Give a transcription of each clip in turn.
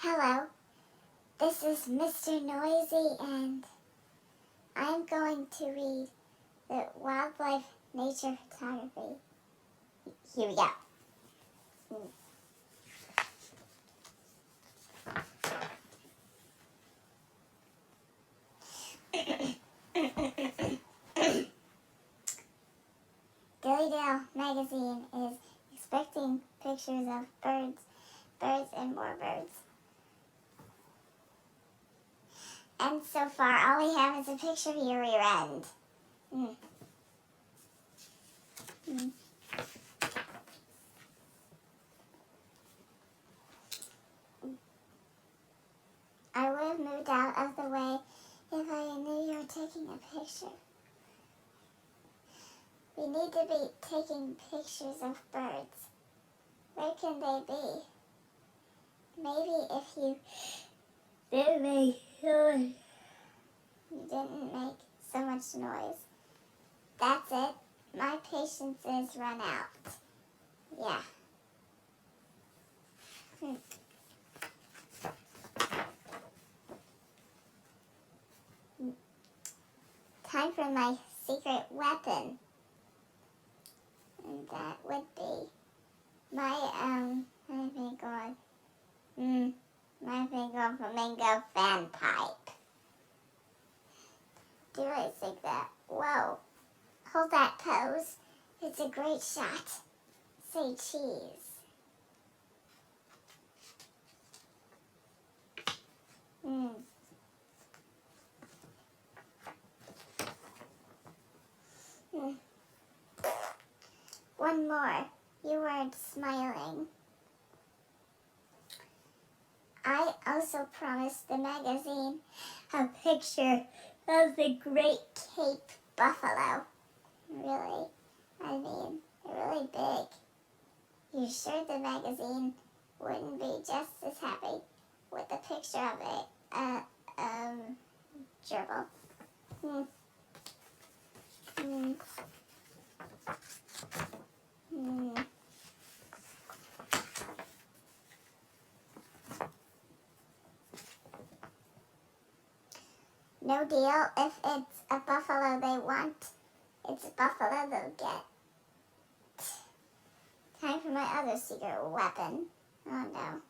Hello, this is Mr. Noisy, and I'm going to read the Wildlife Nature Photography. Here we go. Dillydale Magazine is expecting pictures of birds, and more birds. And so far, all we have is a picture of your rear end. I would have moved out of the way if I knew you were taking a picture. We need to be taking pictures of birds. Where can they be? Maybe if you didn't make so much noise. That's it. My patience is run out. Yeah. Time for my secret weapon. And that would be my flamingo fan pipe. Do I think that? Whoa. Hold that pose. It's a great shot. Say cheese. One more. You weren't smiling. I also promised the magazine a picture of the Great Cape Buffalo. Really? I mean, they're really big. You sure the magazine wouldn't be just as happy with a picture of a gerbil? No deal. If it's a buffalo they want, it's a buffalo they'll get. Time for my other secret weapon. Oh no.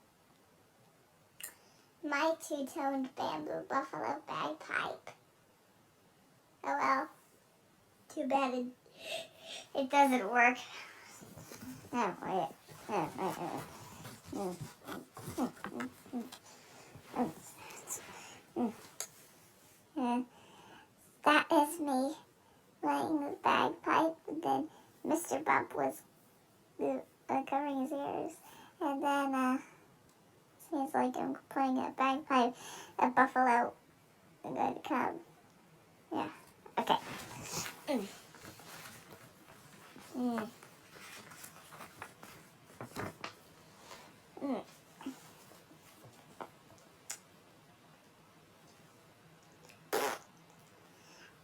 My two-toned bamboo buffalo bagpipe. Oh well. Too bad it doesn't work. Oh, wait. That is me playing the bagpipe, and then Mr. Bump was covering his ears, and then seems like I'm playing a bagpipe, a buffalo, and then come. Yeah. Okay.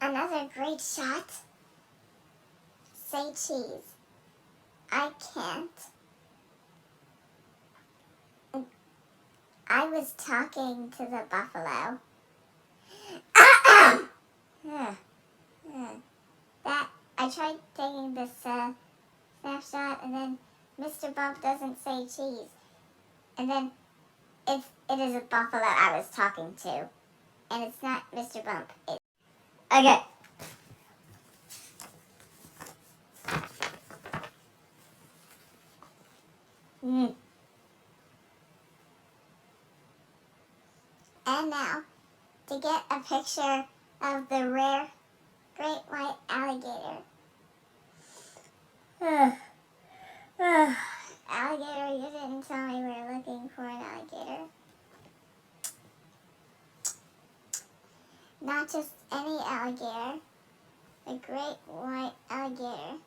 Another great shot. Say cheese. I can't. I was talking to the buffalo. That I tried taking this snapshot, and then Mr. Bump doesn't say cheese, and then it is a buffalo I was talking to, and it's not Mr. Bump. Okay. And now, to get a picture of the rare great white alligator. Alligator, you didn't tell me we were looking for an alligator. Not just any alligator, the great white alligator.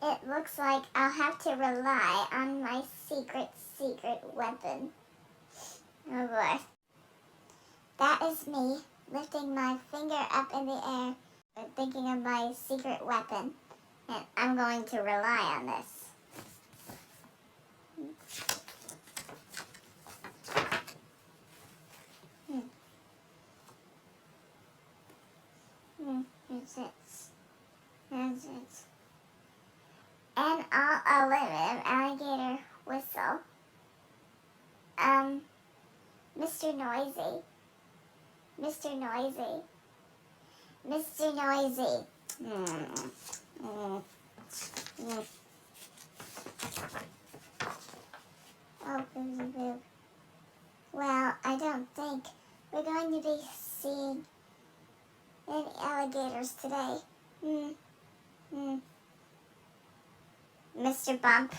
It looks like I'll have to rely on my secret weapon. Oh boy. That is me lifting my finger up in the air and thinking of my secret weapon. And I'm going to rely on this. alligator whistle. Mr. Noisy. Mr. Noisy. Mr. Noisy. Oh, boozy boob. Well, I don't think we're going to be seeing any alligators today. Mr. Bump.